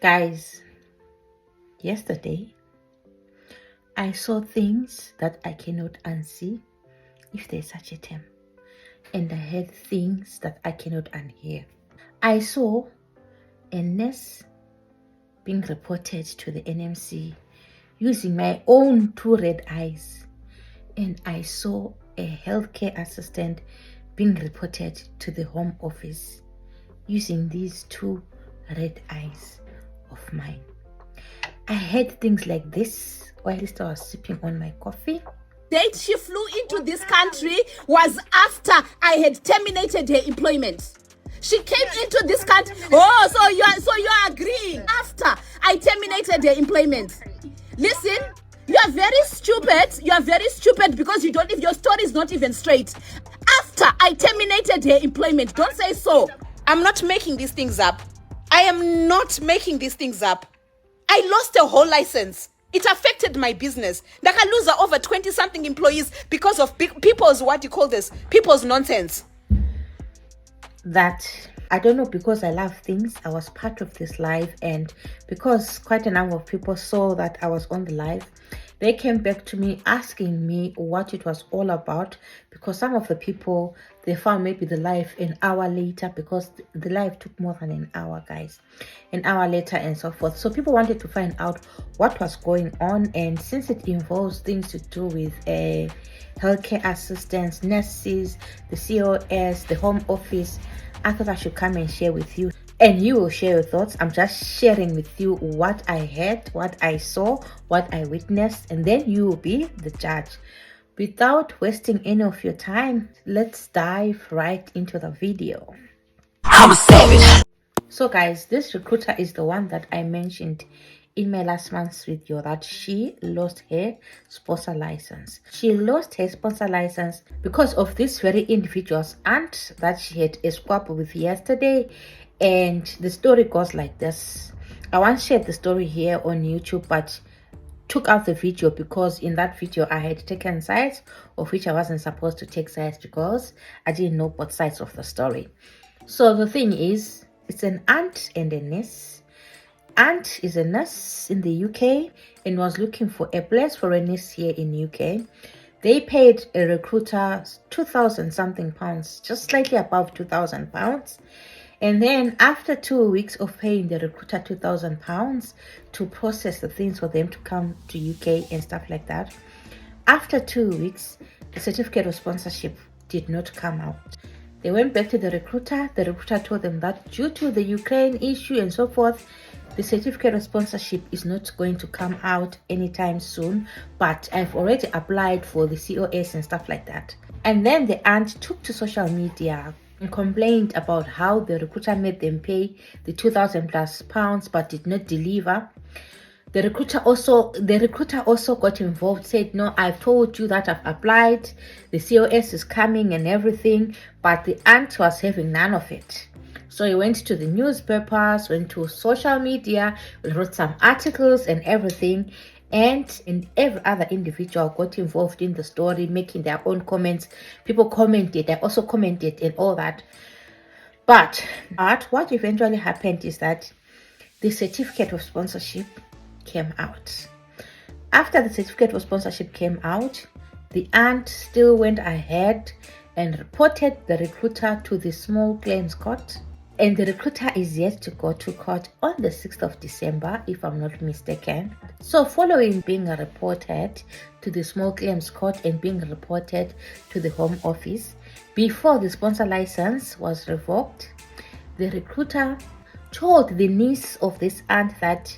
Guys, yesterday I saw things that I cannot unsee, if there's such a term, and I heard things that I cannot unhear. I saw a nurse being reported to the NMC using my own two red eyes, and I saw a healthcare assistant being reported to the Home Office using these two red eyes of mine. I heard things like this while I was sipping on my coffee. Date she flew into this country was after I had terminated her employment. She came into this country. Oh, so you are agreeing after I terminated her employment. Listen, you are very stupid. You are very stupid because you don't. If your story is not even straight. After I terminated her employment, don't say so. I'm not making these things up. I am not making these things up. I lost a whole license. It affected my business. Like I lose over 20-something employees because of people's, what you call this, people's nonsense. That, I don't know, because I love things, I was part of this live, and because quite a number of people saw that I was on the live, they came back to me asking me what it was all about, because some of the people, they found maybe the live an hour later, because the live took more than an hour, guys, an hour later and so forth. So people wanted to find out what was going on, and since it involves things to do with healthcare assistants, nurses, the COS, the Home Office, I thought I should come and share with you, and you will share your thoughts. I'm just sharing with you what I heard, what I saw, what I witnessed, and then you will be the judge. Without wasting any of your time, let's dive right into the video. I'm a savage. So guys, this recruiter is the one that I mentioned in my last month's video, that she lost her sponsor license. She lost her sponsor license because of this very individual's aunt that she had a squabble with yesterday. And the story goes like this. I once shared the story here on YouTube, but took out the video because in that video I had taken sides of which I wasn't supposed to take sides because I didn't know both sides of the story. So the thing is, it's an aunt and a niece. Aunt is a nurse in the UK and was looking for a place for a niece here in UK. They paid a recruiter 2,000 something pounds, just slightly above 2,000 pounds. And then after 2 weeks of paying the recruiter 2,000 pounds to process the things for them to come to UK and stuff like that, after 2 weeks, the certificate of sponsorship did not come out. They went back to the recruiter. The recruiter told them that due to the Ukraine issue and so forth, the certificate of sponsorship is not going to come out anytime soon, but I've already applied for the COS and stuff like that. And then the aunt took to social media and complained about how the recruiter made them pay the 2,000 plus pounds but did not deliver. The recruiter also got involved, said, no, I've told you that I've applied, the COS is coming and everything, but the aunt was having none of it. So he went to the newspapers, went to social media, wrote some articles and everything, and every other individual got involved in the story, making their own comments. People commented, I also commented and all that. But what eventually happened is that the certificate of sponsorship came out. After the certificate of sponsorship came out, the aunt still went ahead and reported the recruiter to the small claims court. And the recruiter is yet to go to court on the 6th of December, if I'm not mistaken. So following being reported to the small claims court and being reported to the Home Office, before the sponsor license was revoked, the recruiter told the niece of this aunt that,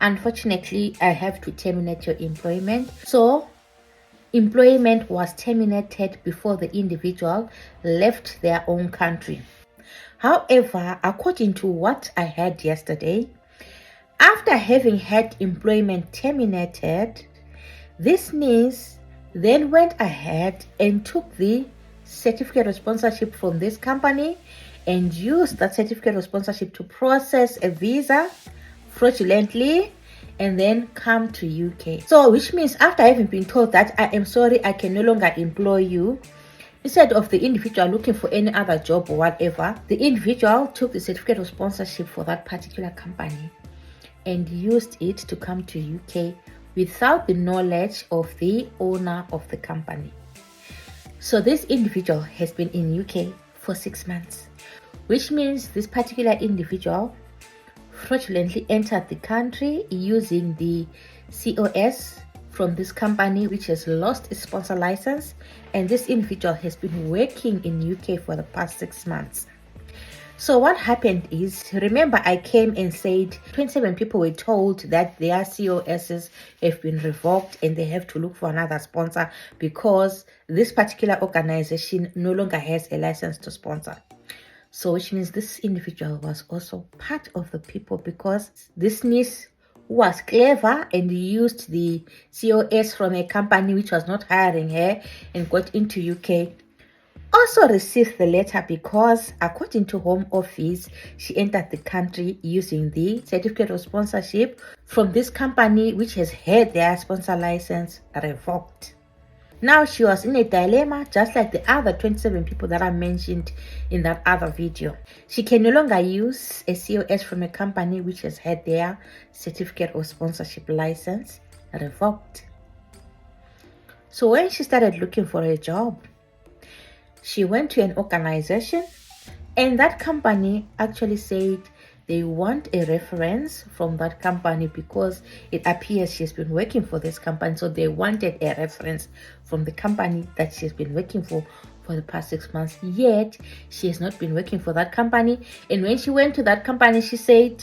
unfortunately, I have to terminate your employment. So employment was terminated before the individual left their own country. However, according to what I heard yesterday, after having had employment terminated, this niece then went ahead and took the certificate of sponsorship from this company and used that certificate of sponsorship to process a visa fraudulently and then come to UK. So which means after having been told that I am sorry, I can no longer employ you, instead of the individual looking for any other job or whatever, the individual took the certificate of sponsorship for that particular company and used it to come to UK without the knowledge of the owner of the company. So this individual has been in UK for 6 months, which means this particular individual fraudulently entered the country using the COS from this company, which has lost its sponsor license, and this individual has been working in UK for the past 6 months. So what happened is, remember I came and said 27 people were told that their COSs have been revoked and they have to look for another sponsor because this particular organization no longer has a license to sponsor. So which means this individual was also part of the people, because this niece was clever and used the COS from a company which was not hiring her and got into UK, also received the letter because according to Home Office, she entered the country using the certificate of sponsorship from this company which has had their sponsor license revoked. Now she was in a dilemma, just like the other 27 people that I mentioned in that other video. She can no longer use a COS from a company which has had their certificate of sponsorship license revoked. So when she started looking for a job, she went to an organization, and that company actually said they want a reference from that company because it appears she's been working for this company. So they wanted a reference from the company that she's been working for the past 6 months. Yet she has not been working for that company. And when she went to that company, she said,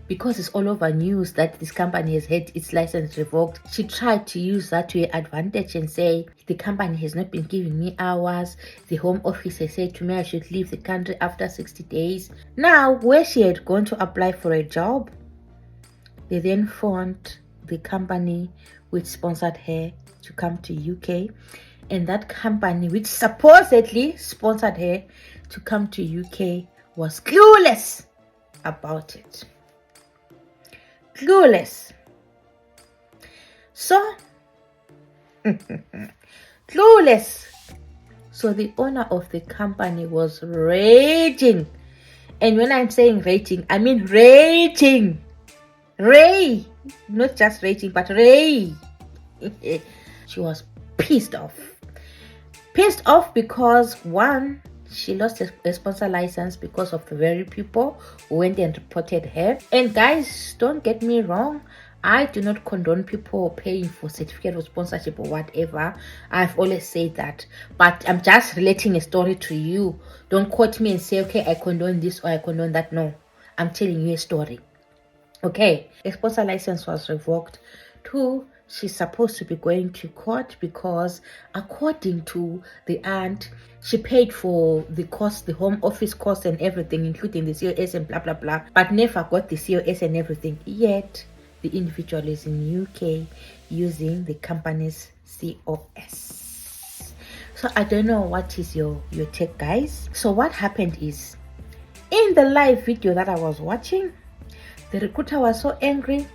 because it's all over news that this company has had its license revoked, she tried to use that to her advantage and say, the company has not been giving me hours. The Home Office has said to me I should leave the country after 60 days. Now, where she had gone to apply for a job, they then found the company which sponsored her to come to UK. And that company which supposedly sponsored her to come to UK was clueless about it. Clueless. So, clueless. So the owner of the company was raging. And when I'm saying raging, I mean raging. Ray. Not just raging, but ray. She was pissed off. Pissed off because, one, she lost a sponsor license because of the very people who went and reported her. And guys, don't get me wrong, I do not condone people paying for certificate of sponsorship or whatever. I've always said that. But I'm just relating a story to you. Don't quote me and say, okay, I condone this or I condone that. No, I'm telling you a story. Okay, a sponsor license was revoked. 2, she's supposed to be going to court because according to the aunt, she paid for the cost, the Home Office cost and everything, including the COS and blah blah blah, but never got the COS and everything. Yet the individual is in UK using the company's COS. So I don't know what is your take, guys. So what happened is, in the live video that I was watching, the recruiter was so angry.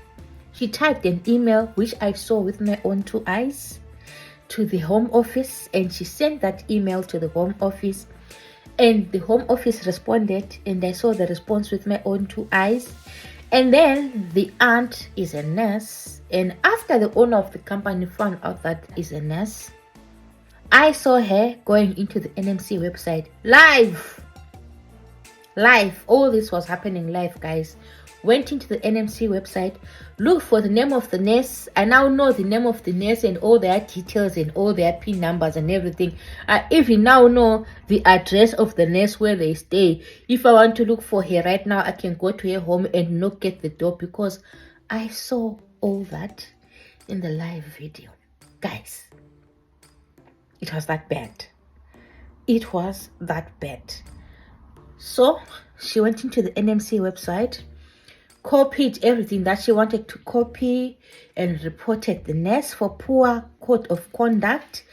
She typed an email, which I saw with my own 2 eyes, to the Home Office, and she sent that email to the Home Office, and the Home Office responded, and I saw the response with my own 2 eyes. And then the aunt is a nurse, and after the owner of the company found out that is a nurse, I saw her going into the NMC website live. All this was happening live, guys. Went into the NMC website, looked for the name of the nurse. I now know the name of the nurse and all their details and all their PIN numbers and everything. I even now know the address of the nurse where they stay. If I want to look for her right now, I can go to her home and knock at the door because I saw all that in the live video. Guys, it was that bad. It was that bad. So she went into the NMC website, copied everything that she wanted to copy, and reported the nurse for poor code of conduct,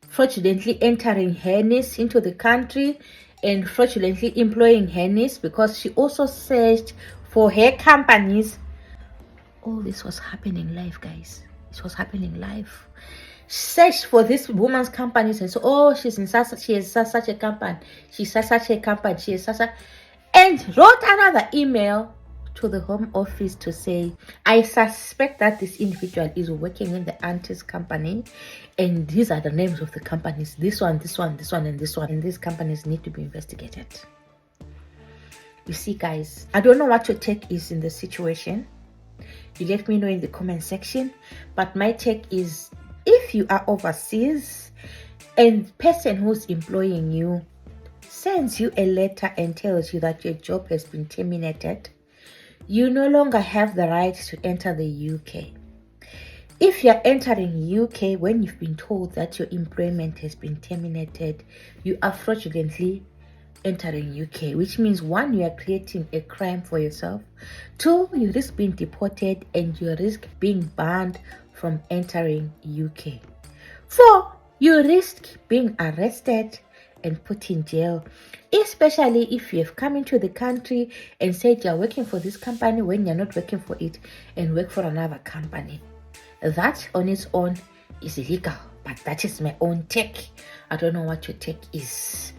fraudulently entering her niece into the country, and fraudulently employing her niece because she also searched for her companies. All this was happening live, guys. It was happening live. Searched for this woman's companies and so, oh, she's in such, she has such a company, she's such a company, she is such a, and wrote another email to the Home Office to say, I suspect that this individual is working in the auntie's company, and these are the names of the companies, this one, this one, this one, and this one, and these companies need to be investigated. You see, guys, I don't know what your take is in the situation. You let me know in the comment section. But my take is, if you are overseas and the person who's employing you sends you a letter and tells you that your job has been terminated, you no longer have the right to enter the UK. If you're entering UK when you've been told that your employment has been terminated, you are fraudulently entering UK, which means 1, you are creating a crime for yourself. 2, you risk being deported and you risk being banned from entering UK. 4, you risk being arrested and put in jail, especially if you have come into the country and said you're working for this company when you're not working for it and work for another company. That on its own is illegal, but that is my own take. I don't know what your take is.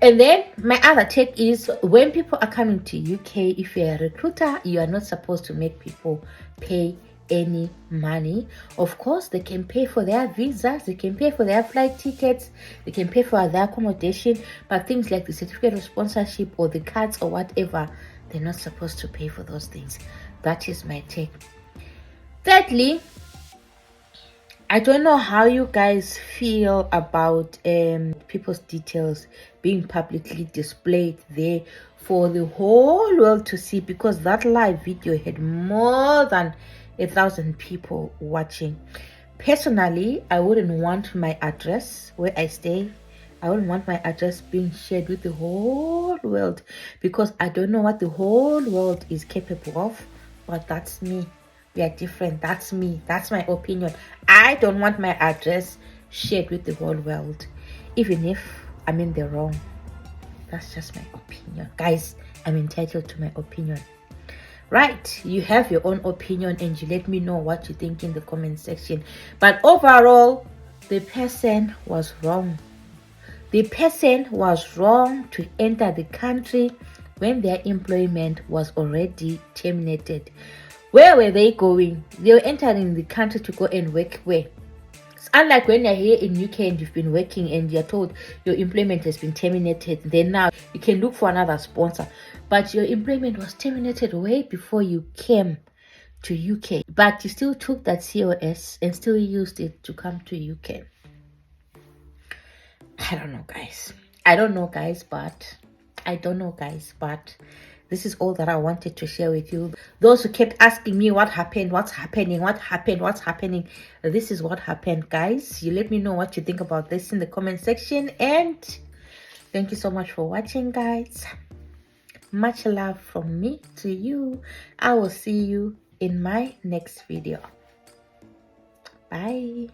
And then my other take is, when people are coming to UK, if you're a recruiter, you are not supposed to make people pay any money. Of course, they can pay for their visas, they can pay for their flight tickets, they can pay for their accommodation, but things like the certificate of sponsorship or the cards or whatever, they're not supposed to pay for those things. That is my take. Thirdly, I don't know how you guys feel about people's details being publicly displayed there for the whole world to see, because that live video had more than 1,000 people watching. Personally, I wouldn't want my address where I stay. I wouldn't want my address being shared with the whole world, because I don't know what the whole world is capable of. But that's me. We are different. That's me. That's my opinion. I don't want my address shared with the whole world, even if I'm in the wrong. That's just my opinion. Guys, I'm entitled to my opinion. Right, you have your own opinion and you let me know what you think in the comment section. But overall, the person was wrong. The person was wrong to enter the country when their employment was already terminated. Where were they going? They were entering the country to go and work where? It's unlike when you're here in UK and you've been working and you're told your employment has been terminated. Then now you can look for another sponsor. But your employment was terminated way before you came to UK. But you still took that COS and still used it to come to UK. I don't know, guys. I don't know, guys, but this is all that I wanted to share with you. Those who kept asking me what happened, what's happening, this is what happened, guys. You let me know what you think about this in the comment section. And thank you so much for watching, guys. Much love from me to you. I will see you in my next video. Bye.